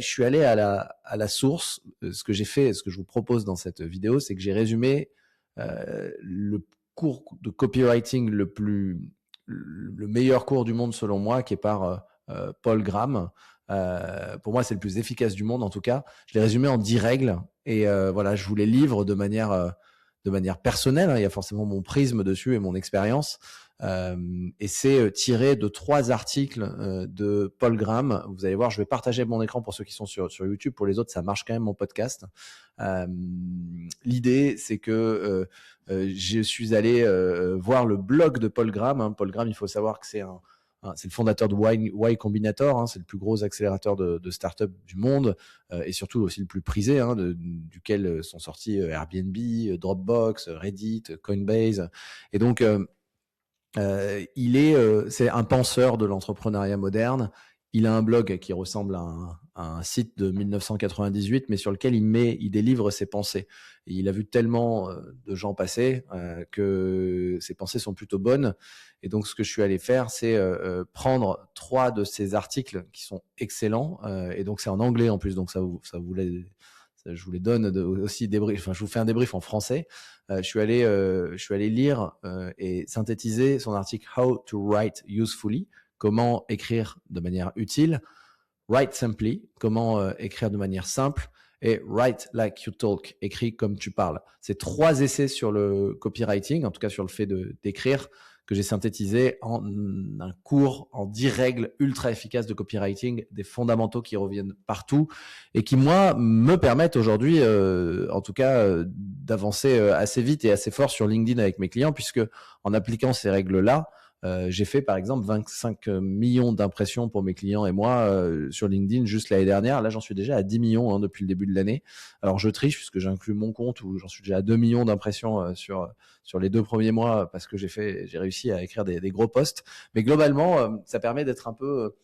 Je suis allé à la source. Ce que j'ai fait, ce que je vous propose dans cette vidéo, c'est que j'ai résumé le cours de copywriting le meilleur cours du monde selon moi, qui est par Paul Graham. Pour moi, c'est le plus efficace du monde en tout cas. Je l'ai résumé en 10 règles et voilà, je vous les livre de manière personnelle. Il y a forcément mon prisme dessus et mon expérience. Et c'est tiré de 3 articles de Paul Graham. Vous allez voir, je vais partager mon écran pour ceux qui sont sur YouTube. Pour les autres, ça marche quand même mon podcast. L'idée, c'est que je suis allé voir le blog de Paul Graham. Paul Graham, il faut savoir que c'est c'est le fondateur de Y Combinator, c'est le plus gros accélérateur de start-up du monde et surtout aussi le plus prisé, duquel sont sortis Airbnb, Dropbox, Reddit, Coinbase. Et donc, c'est un penseur de l'entrepreneuriat moderne. Il a un blog qui ressemble à un site de 1998, mais sur lequel il délivre ses pensées. Et il a vu tellement de gens passer que ses pensées sont plutôt bonnes. Et donc, ce que je suis allé faire, c'est prendre 3 de ses articles qui sont excellents. Et donc, c'est en anglais en plus, donc je vous les donne aussi débrief. Enfin, je vous fais un débrief en français. Je suis allé lire et synthétiser son article How to Write Usefully, comment écrire de manière utile, Write Simply, comment écrire de manière simple, et Write Like You Talk, écrit comme tu parles. C'est 3 essais sur le copywriting, en tout cas sur le fait d'écrire, que j'ai synthétisé en un cours en 10 règles ultra efficaces de copywriting, des fondamentaux qui reviennent partout et qui, moi, me permettent aujourd'hui, en tout cas, d'avancer assez vite et assez fort sur LinkedIn avec mes clients, puisque en appliquant ces règles-là, j'ai fait par exemple 25 millions d'impressions pour mes clients et moi sur LinkedIn juste l'année dernière. Là, j'en suis déjà à 10 millions depuis le début de l'année. Alors, je triche puisque j'inclus mon compte où j'en suis déjà à 2 millions d'impressions sur les 2 premiers mois parce que j'ai réussi à écrire des gros posts. Mais globalement, ça permet d'être un peu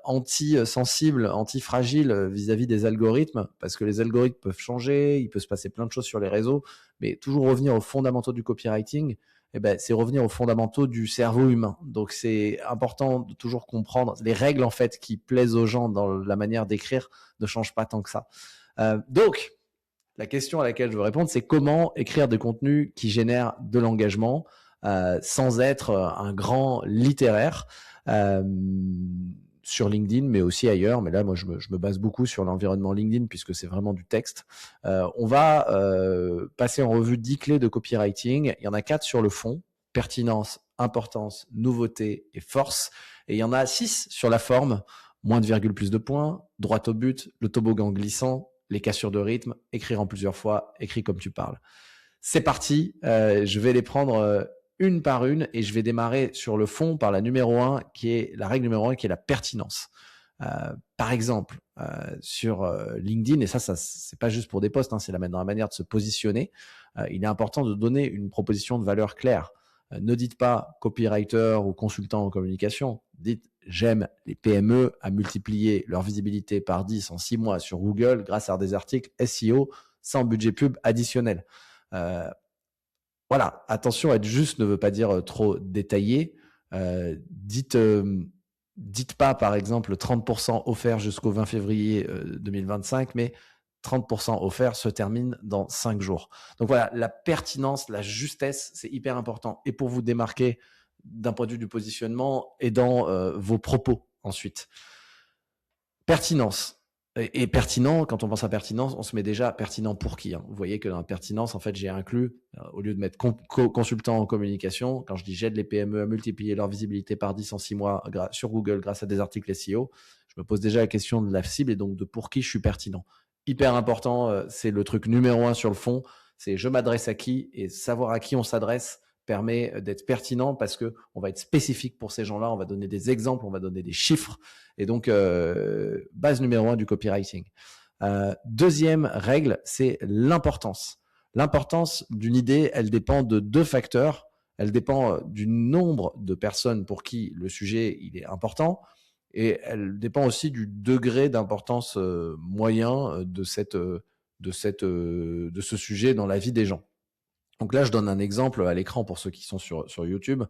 anti-sensible, anti-fragile vis-à-vis des algorithmes, parce que les algorithmes peuvent changer, il peut se passer plein de choses sur les réseaux, mais toujours revenir aux fondamentaux du copywriting, c'est revenir aux fondamentaux du cerveau humain. Donc, c'est important de toujours comprendre les règles en fait qui plaisent aux gens dans la manière d'écrire ne changent pas tant que ça. Donc, la question à laquelle je veux répondre, c'est comment écrire des contenus qui génèrent de l'engagement sans être un grand littéraire sur LinkedIn, mais aussi ailleurs. Mais là, moi, je me base beaucoup sur l'environnement LinkedIn puisque c'est vraiment du texte. On va passer en revue 10 clés de copywriting. Il y en a 4 sur le fond: pertinence, importance, nouveauté et force. Et il y en a 6 sur la forme: moins de virgule, plus de points, droit au but, le toboggan glissant, les cassures de rythme, écrire en plusieurs fois, écrit comme tu parles. C'est parti, je vais les prendre une par une et je vais démarrer sur le fond par la règle numéro 1 qui est la pertinence. Par exemple, sur LinkedIn, et ça c'est pas juste pour des posts, c'est dans la manière de se positionner, il est important de donner une proposition de valeur claire. Ne dites pas copywriter ou consultant en communication, dites j'aime les PME à multiplier leur visibilité par 10 en 6 mois sur Google grâce à des articles SEO sans budget pub additionnel. Voilà, attention, être juste ne veut pas dire trop détaillé. Dites pas, par exemple, 30% offert jusqu'au 20 février 2025, mais 30% offert se termine dans 5 jours. Donc voilà, la pertinence, la justesse, c'est hyper important. Et pour vous démarquer d'un point de vue du positionnement et dans vos propos ensuite. Pertinence. Et pertinent, quand on pense à pertinence, on se met déjà pertinent pour qui, Vous voyez que dans la pertinence, en fait, j'ai inclus, au lieu de mettre consultant en communication, quand je dis j'aide les PME à multiplier leur visibilité par 10 en 6 mois sur Google grâce à des articles SEO, je me pose déjà la question de la cible et donc de pour qui je suis pertinent. Hyper important, c'est le truc numéro 1 sur le fond, c'est je m'adresse à qui, et savoir à qui on s'adresse permet d'être pertinent parce que on va être spécifique pour ces gens-là, on va donner des exemples, on va donner des chiffres. Et donc, base numéro 1 du copywriting. Deuxième règle, c'est l'importance. L'importance d'une idée, elle dépend de 2 facteurs. Elle dépend du nombre de personnes pour qui le sujet il est important, et elle dépend aussi du degré d'importance moyen de ce sujet dans la vie des gens. Donc là, je donne un exemple à l'écran pour ceux qui sont sur YouTube,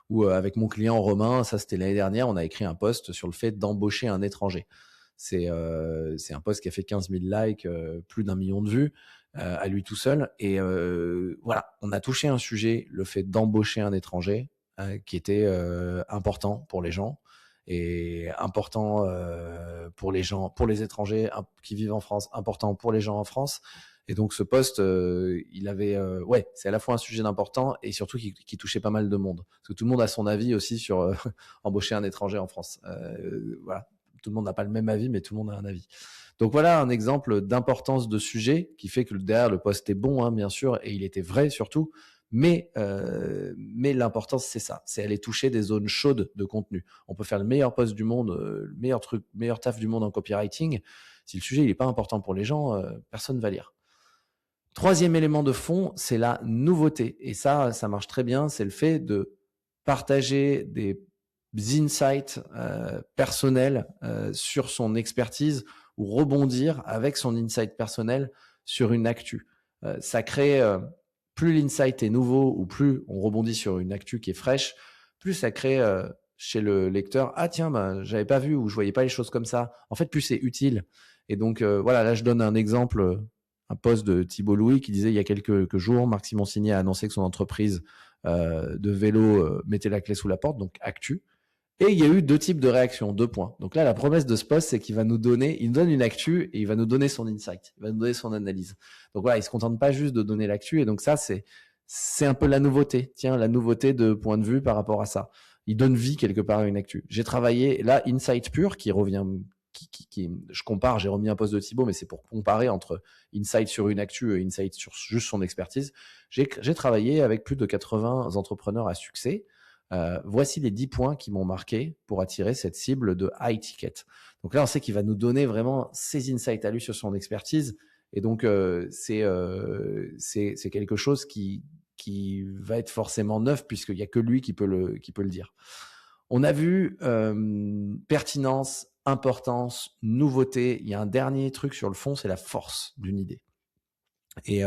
où avec mon client Romain, ça c'était l'année dernière, on a écrit un post sur le fait d'embaucher un étranger. C'est un post qui a fait 15 000 likes, plus d'1 million de vues à lui tout seul. Et voilà, on a touché un sujet, le fait d'embaucher un étranger, qui était important pour les gens et important pour les gens, pour les étrangers qui vivent en France, important pour les gens en France. Et donc ce poste, il avait, ouais, c'est à la fois un sujet d'important et surtout qui touchait pas mal de monde. Parce que tout le monde a son avis aussi sur embaucher un étranger en France. Voilà, tout le monde n'a pas le même avis, mais tout le monde a un avis. Donc voilà un exemple d'importance de sujet qui fait que derrière le poste est bon, hein, bien sûr, et il était vrai surtout. Mais l'importance, c'est ça, c'est aller toucher des zones chaudes de contenu. On peut faire le meilleur post du monde, le meilleur truc, meilleur taf du monde en copywriting. Si le sujet il est pas important pour les gens, personne va lire. Troisième élément de fond, c'est la nouveauté. Et ça marche très bien. C'est le fait de partager des insights personnels sur son expertise ou rebondir avec son insight personnel sur une actu. Ça crée, plus l'insight est nouveau ou plus on rebondit sur une actu qui est fraîche, plus ça crée chez le lecteur, ah tiens, bah, j'avais pas vu ou je voyais pas les choses comme ça. En fait, plus c'est utile. Et donc voilà, là je donne un exemple, un post de Thibault Louis qui disait il y a quelques jours, Marc Simoncini a annoncé que son entreprise de vélo mettait la clé sous la porte, donc actu. Et il y a eu 2 types de réactions, 2 points. Donc là, la promesse de ce post, c'est qu'il va nous donner, il nous donne une actu et il va nous donner son insight, il va nous donner son analyse. Donc voilà, il se contente pas juste de donner l'actu. Et donc ça, c'est un peu la nouveauté. Tiens, la nouveauté de point de vue par rapport à ça. Il donne vie quelque part à une actu. J'ai travaillé là, insight pur qui revient, je compare, j'ai remis un post de Thibault, mais c'est pour comparer entre insight sur une actu et insight sur juste son expertise. J'ai travaillé avec plus de 80 entrepreneurs à succès. Voici les 10 points qui m'ont marqué pour attirer cette cible de high ticket. Donc là, on sait qu'il va nous donner vraiment ses insights à lui sur son expertise. Et donc, c'est quelque chose qui va être forcément neuf puisqu'il n'y a que lui qui peut le dire. On a vu pertinence, importance, nouveauté. Il y a un dernier truc sur le fond, c'est la force d'une idée. Et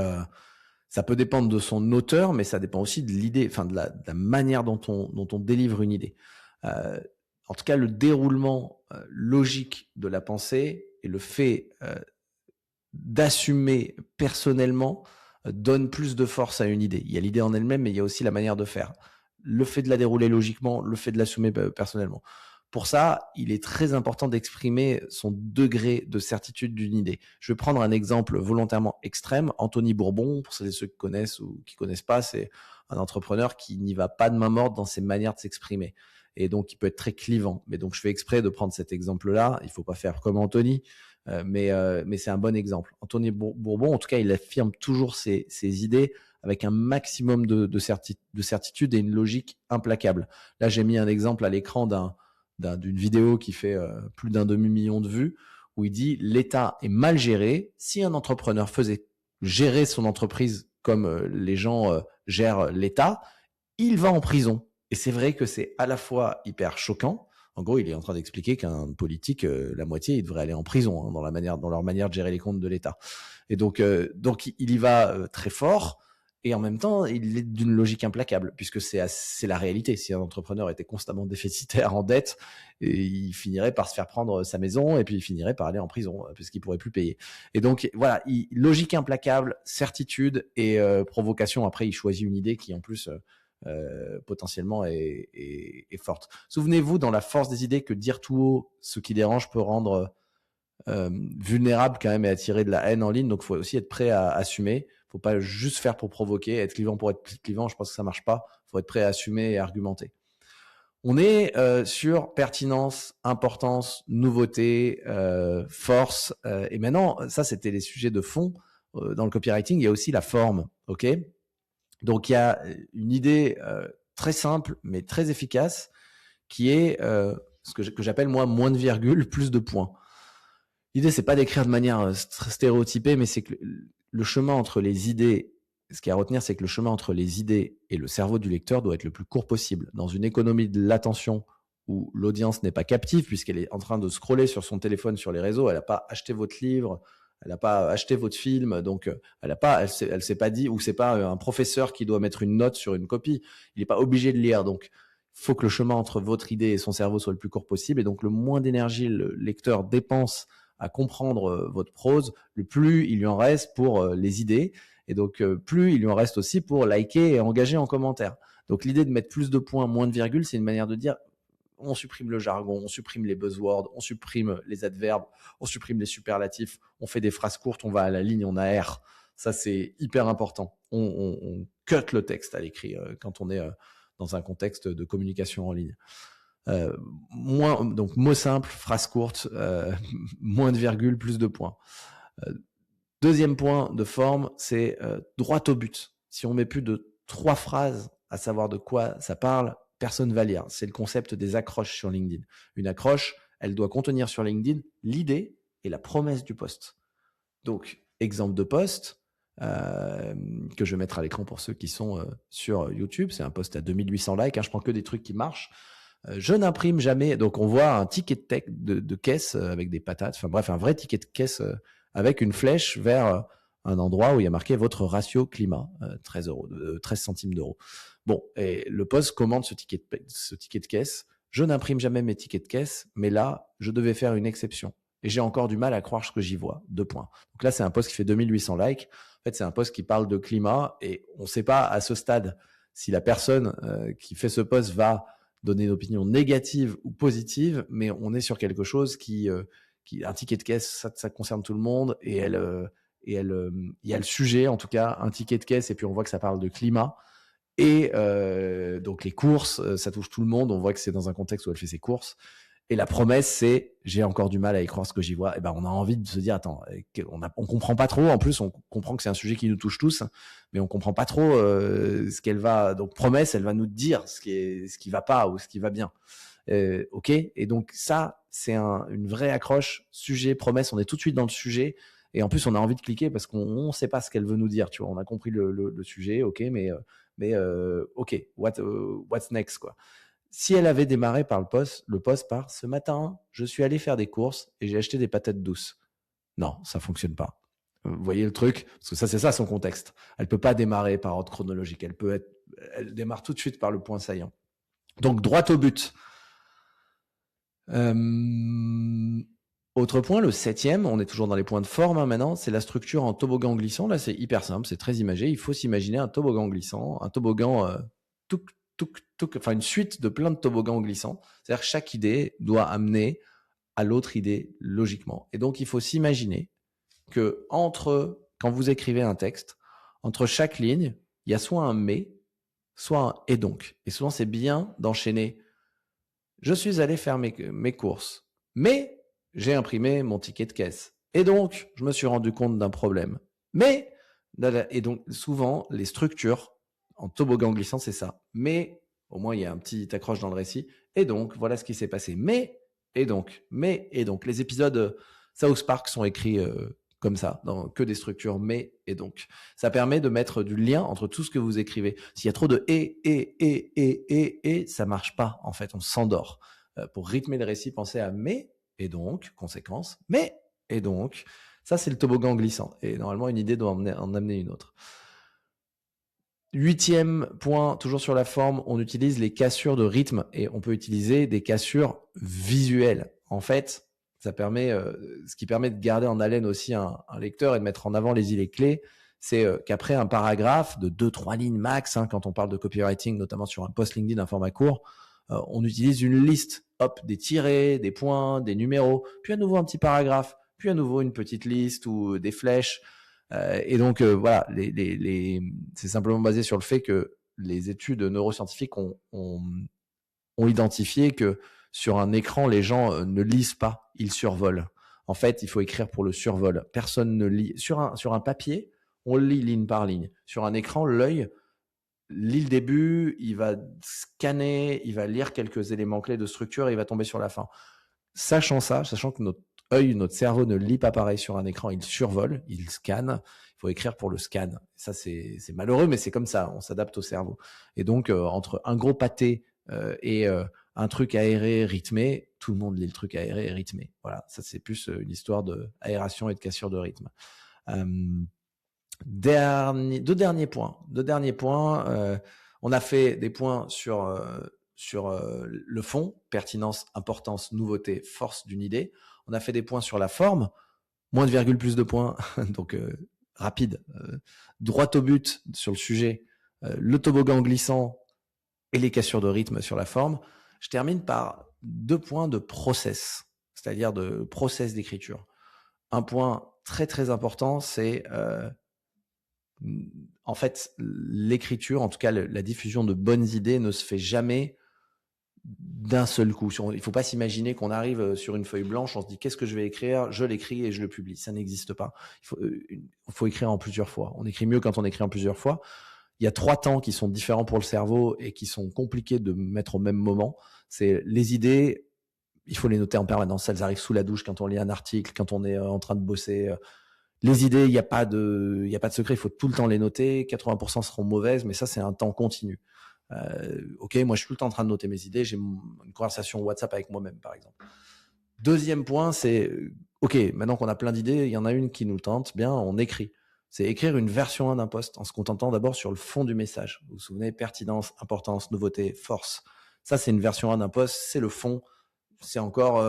ça peut dépendre de son auteur, mais ça dépend aussi de l'idée, enfin de la manière dont on délivre une idée. En tout cas, le déroulement logique de la pensée et le fait d'assumer personnellement donne plus de force à une idée. Il y a l'idée en elle-même, mais il y a aussi la manière de faire. Le fait de la dérouler logiquement, le fait de l'assumer personnellement. Pour ça, il est très important d'exprimer son degré de certitude d'une idée. Je vais prendre un exemple volontairement extrême. Anthony Bourbon, pour ceux qui connaissent ou qui connaissent pas, c'est un entrepreneur qui n'y va pas de main morte dans ses manières de s'exprimer. Et donc, il peut être très clivant. Mais donc, je fais exprès de prendre cet exemple-là. Il faut pas faire comme Anthony, mais c'est un bon exemple. Anthony Bourbon, en tout cas, il affirme toujours ses idées avec un maximum de certitude et une logique implacable. Là, j'ai mis un exemple à l'écran d'une vidéo qui fait plus d'1 demi-million de vues, où il dit l'État est mal géré. Si un entrepreneur faisait gérer son entreprise comme les gens gèrent l'État, il va en prison. Et c'est vrai que c'est à la fois hyper choquant. En gros, il est en train d'expliquer qu'un politique, la moitié, il devrait aller en prison dans leur manière de gérer les comptes de l'État. Et donc il y va très fort. Et en même temps, il est d'une logique implacable, puisque c'est la réalité. Si un entrepreneur était constamment déficitaire en dette, il finirait par se faire prendre sa maison et puis il finirait par aller en prison, puisqu'il pourrait plus payer. Et donc, voilà, logique implacable, certitude et provocation. Après, il choisit une idée qui, en plus, potentiellement est forte. Souvenez-vous, dans la force des idées, que dire tout haut ce qui dérange peut rendre vulnérable quand même et attirer de la haine en ligne. Donc, il faut aussi être prêt à assumer. Faut pas juste faire pour provoquer, être clivant pour être clivant. Je pense que ça marche pas. Faut être prêt à assumer et argumenter. On est sur pertinence, importance, nouveauté, force. Et maintenant, ça, c'était les sujets de fond. Dans le copywriting, il y a aussi la forme. OK ? Donc, il y a une idée très simple, mais très efficace, qui est ce que j'appelle, moi, moins de virgule, plus de points. L'idée, c'est pas d'écrire de manière stéréotypée, mais c'est que le chemin entre les idées, ce qu'il y a à retenir, c'est que le chemin entre les idées et le cerveau du lecteur doit être le plus court possible. Dans une économie de l'attention où l'audience n'est pas captive, puisqu'elle est en train de scroller sur son téléphone, sur les réseaux, elle n'a pas acheté votre livre, elle n'a pas acheté votre film, donc elle s'est pas dit, ou c'est pas un professeur qui doit mettre une note sur une copie, il n'est pas obligé de lire. Donc, il faut que le chemin entre votre idée et son cerveau soit le plus court possible. Et donc, le moins d'énergie le lecteur dépense à comprendre votre prose, le plus il lui en reste pour les idées. Et donc, plus il lui en reste aussi pour liker et engager en commentaire. Donc, l'idée de mettre plus de points, moins de virgules, c'est une manière de dire on supprime le jargon, on supprime les buzzwords, on supprime les adverbes, on supprime les superlatifs, on fait des phrases courtes, on va à la ligne, on aère. Ça, c'est hyper important. On cut le texte à l'écrit quand on est dans un contexte de communication en ligne. Donc, mot simple, phrase courte, moins de virgule, plus de points. Deuxième point de forme, c'est droit au but. Si on met plus de 3 phrases à savoir de quoi ça parle, personne ne va lire. C'est le concept des accroches sur LinkedIn. Une accroche, elle doit contenir sur LinkedIn l'idée et la promesse du post. Donc, exemple de post que je vais mettre à l'écran pour ceux qui sont sur YouTube. C'est un post à 2800 likes. Je prends que des trucs qui marchent. Je n'imprime jamais. Donc, on voit un ticket de caisse avec des patates. Enfin bref, un vrai ticket de caisse avec une flèche vers un endroit où il y a marqué votre ratio climat, 13 centimes d'euros. Bon, et le post commande ce ticket de caisse. Je n'imprime jamais mes tickets de caisse, mais là, je devais faire une exception. Et j'ai encore du mal à croire ce que j'y vois. 2 points. Donc là, c'est un post qui fait 2800 likes. En fait, c'est un post qui parle de climat et on ne sait pas à ce stade si la personne qui fait ce post va donner une opinion négative ou positive, mais on est sur quelque chose qui un ticket de caisse, ça concerne tout le monde et il y a le sujet, en tout cas, un ticket de caisse et puis on voit que ça parle de climat. Et donc les courses, ça touche tout le monde. On voit que c'est dans un contexte où elle fait ses courses. Et la promesse, c'est j'ai encore du mal à y croire ce que j'y vois. Et ben, on a envie de se dire attends, on comprend pas trop. En plus, on comprend que c'est un sujet qui nous touche tous, mais on comprend pas trop ce qu'elle va. Donc promesse, elle va nous dire ce qui va pas ou ce qui va bien. Ok. Et donc ça, c'est une vraie accroche. Sujet, promesse. On est tout de suite dans le sujet. Et en plus, on a envie de cliquer parce qu'on sait pas ce qu'elle veut nous dire. Tu vois, on a compris le sujet. Ok, mais ok, what's next quoi. Si elle avait démarré par le post par ce matin, je suis allé faire des courses et j'ai acheté des patates douces. Non, ça fonctionne pas. Vous voyez le truc? Parce que ça, c'est ça son contexte. Elle peut pas démarrer par ordre chronologique. Elle démarre tout de suite par le point saillant. Donc, droit au but. Autre point, le 7e, on est toujours dans les points de forme maintenant, c'est la structure en toboggan glissant. Là, c'est hyper simple, c'est très imagé. Il faut s'imaginer un toboggan glissant, un toboggan enfin une suite de plein de toboggans glissants. C'est-à-dire que chaque idée doit amener à l'autre idée logiquement. Et donc, il faut s'imaginer que quand vous écrivez un texte, entre chaque ligne, il y a soit un mais, soit un et donc. Et souvent, c'est bien d'enchaîner. Je suis allé faire mes courses, mais j'ai imprimé mon ticket de caisse. Et donc, je me suis rendu compte d'un problème. Et donc, souvent, les structures en toboggan glissant, c'est ça. Mais, au moins, il y a un petit accroche dans le récit. Et donc, voilà ce qui s'est passé. Et donc. Les épisodes South Park sont écrits comme ça, dans que des structures et donc. Ça permet de mettre du lien entre tout ce que vous écrivez. S'il y a trop de ça marche pas, en fait, on s'endort. Pour rythmer le récit, pensez à et donc, conséquence, et donc. Ça, c'est le toboggan glissant. Et normalement, une idée doit en amener une autre. 8e point, toujours sur la forme, on utilise les cassures de rythme et on peut utiliser des cassures visuelles. En fait, ça permet, ce qui permet de garder en haleine aussi un lecteur et de mettre en avant les idées clés, c'est qu'après un paragraphe de 2-3 lignes max, quand on parle de copywriting, notamment sur un post LinkedIn, un format court, on utilise une liste, des tirets, des points, des numéros, puis à nouveau un petit paragraphe, puis à nouveau une petite liste ou des flèches. Et donc voilà, c'est simplement basé sur le fait que les études neuroscientifiques ont identifié que sur un écran, les gens ne lisent pas, ils survolent. En fait, il faut écrire pour le survol. Personne ne lit. Sur un papier, on lit ligne par ligne. Sur un écran, l'œil lit le début, il va scanner, il va lire quelques éléments clés de structure et il va tomber sur la fin. Sachant que notre cerveau ne lit pas pareil sur un écran, il survole, il scanne. Il faut écrire pour le scan. Ça, c'est malheureux, mais c'est comme ça. On s'adapte au cerveau. Et donc, entre un gros pâté et un truc aéré, rythmé, tout le monde lit le truc aéré et rythmé. Voilà, ça, c'est plus une histoire d'aération et de cassure de rythme. Deux derniers points. On a fait des points sur sur le fond, pertinence, importance, nouveauté, force d'une idée. On a fait des points sur la forme, moins de virgule, plus de points, donc rapide, droit au but sur le sujet, le toboggan glissant et les cassures de rythme sur la forme. Je termine par 2 points de process, c'est-à-dire de process d'écriture. Un point très très important, c'est en fait l'écriture, en tout cas la diffusion de bonnes idées ne se fait jamais d'un seul coup. Il ne faut pas s'imaginer qu'on arrive sur une feuille blanche, on se dit qu'est-ce que je vais écrire, je l'écris et je le publie. Ça n'existe pas. Il faut écrire en plusieurs fois. On écrit mieux quand on écrit en plusieurs fois. Il y a 3 temps qui sont différents pour le cerveau et qui sont compliqués de mettre au même moment. C'est les idées, il faut les noter en permanence. Elles arrivent sous la douche quand on lit un article, quand on est en train de bosser. Les idées, il n'y a pas de secret, il faut tout le temps les noter. 80% seront mauvaises, mais ça, c'est un temps continu. Ok, moi, je suis tout le temps en train de noter mes idées. J'ai une conversation WhatsApp avec moi-même, par exemple. Deuxième point, c'est, ok, maintenant qu'on a plein d'idées, il y en a une qui nous tente, bien, on écrit. C'est écrire une version 1 d'un post en se contentant d'abord sur le fond du message. Vous vous souvenez, pertinence, importance, nouveauté, force. Ça, c'est une version 1 d'un post, c'est le fond. C'est encore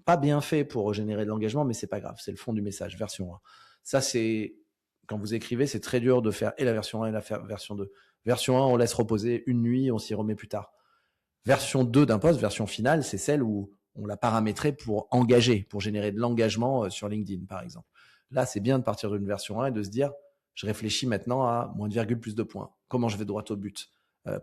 pas bien fait pour générer de l'engagement, mais c'est pas grave, c'est le fond du message, version 1. Ça, c'est, quand vous écrivez, c'est très dur de faire et la version 1 et la version 2. Version 1, on laisse reposer une nuit, on s'y remet plus tard. Version 2 d'un post, version finale, c'est celle où on l'a paramétré pour engager, pour générer de l'engagement sur LinkedIn, par exemple. Là, c'est bien de partir d'une version 1 et de se dire, je réfléchis maintenant à moins de virgule, plus de points. Comment je vais droit au but?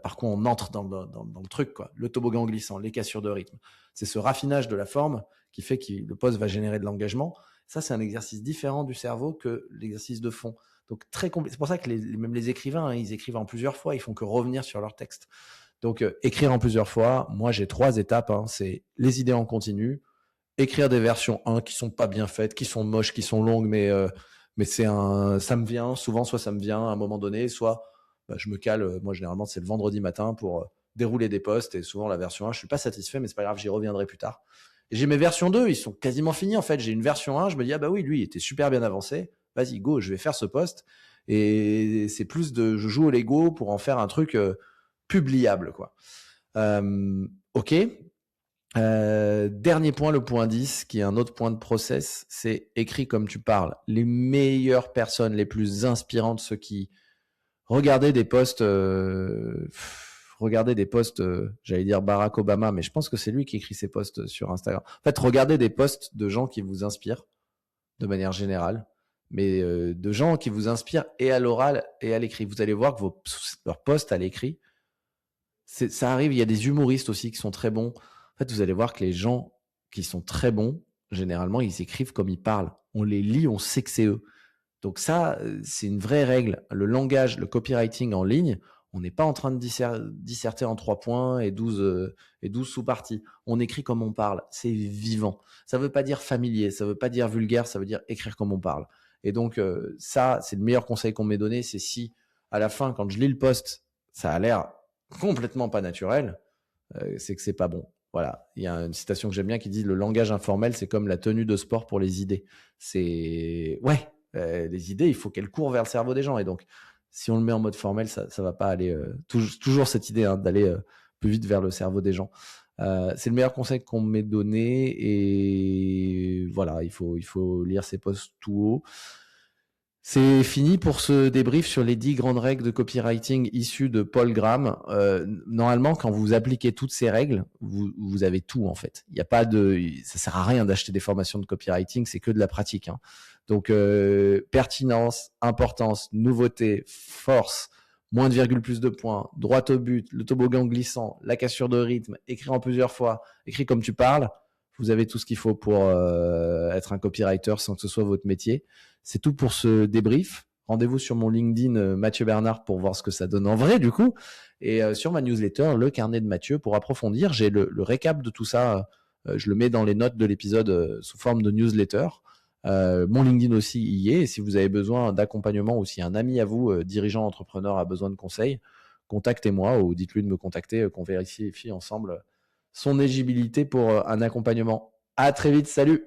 Par quoi on entre dans le truc, quoi. Le toboggan glissant, les cassures de rythme. C'est ce raffinage de la forme qui fait que le post va générer de l'engagement. Ça, c'est un exercice différent du cerveau que l'exercice de fond. Donc, très compliqué. C'est pour ça que même les écrivains, ils écrivent en plusieurs fois, ils font que revenir sur leur texte. Donc, écrire en plusieurs fois, moi, j'ai 3 étapes. C'est les idées en continu, écrire des versions 1 qui sont pas bien faites, qui sont moches, qui sont longues, mais ça me vient souvent, soit ça me vient à un moment donné, soit je me cale. Moi, généralement, c'est le vendredi matin pour dérouler des posts, et souvent la version 1, je suis pas satisfait, mais c'est pas grave, j'y reviendrai plus tard. Et j'ai mes versions 2, ils sont quasiment finis en fait. J'ai une version 1, je me dis, ah bah oui, lui, il était super bien avancé. Vas-y, go, je vais faire ce post. Et c'est plus je joue au Lego pour en faire un truc publiable, quoi. Ok. Dernier point, le point 10, qui est un autre point de process, c'est écrit comme tu parles. Les meilleures personnes, les plus inspirantes, ceux qui regardaient des posts, j'allais dire Barack Obama, mais je pense que c'est lui qui écrit ses posts sur Instagram. En fait, regardez des posts de gens qui vous inspirent, de manière générale, mais de gens qui vous inspirent et à l'oral et à l'écrit. Vous allez voir que leurs posts à l'écrit, ça arrive, il y a des humoristes aussi qui sont très bons. En fait, vous allez voir que les gens qui sont très bons, généralement, ils écrivent comme ils parlent. On les lit, on sait que c'est eux. Donc ça, c'est une vraie règle. Le langage, le copywriting en ligne, on n'est pas en train de disserter en 3 points et 12 sous-parties. On écrit comme on parle. C'est vivant. Ça ne veut pas dire familier, ça ne veut pas dire vulgaire, ça veut dire écrire comme on parle. Et donc ça, c'est le meilleur conseil qu'on m'ait donné, c'est si à la fin, quand je lis le post, ça a l'air complètement pas naturel, c'est que c'est pas bon. Voilà, il y a une citation que j'aime bien qui dit: le langage informel, c'est comme la tenue de sport pour les idées. C'est les idées, il faut qu'elles courent vers le cerveau des gens, et donc si on le met en mode formel, ça va pas aller. Toujours cette idée d'aller plus vite vers le cerveau des gens. C'est le meilleur conseil qu'on m'ait donné, et voilà, il faut lire ses posts tout haut. C'est fini pour ce débrief sur les 10 grandes règles de copywriting issues de Paul Graham. Normalement, quand vous appliquez toutes ces règles, vous avez tout en fait. Il y a pas ça sert à rien d'acheter des formations de copywriting, c'est que de la pratique. Hein. Donc pertinence, importance, nouveauté, force, moins de virgule, plus de points, droit au but, le toboggan glissant, la cassure de rythme, écrire en plusieurs fois, écris comme tu parles. Vous avez tout ce qu'il faut pour être un copywriter sans que ce soit votre métier. C'est tout pour ce débrief. Rendez-vous sur mon LinkedIn Mathieu Bernard pour voir ce que ça donne en vrai du coup. Et sur ma newsletter, le carnet de Mathieu, pour approfondir. J'ai le récap de tout ça. Je le mets dans les notes de l'épisode sous forme de newsletter. Mon LinkedIn aussi y est. Et si vous avez besoin d'accompagnement ou si un ami à vous, dirigeant, entrepreneur, a besoin de conseils, contactez-moi ou dites-lui de me contacter, qu'on vérifie ensemble son éligibilité pour un accompagnement. À très vite, salut!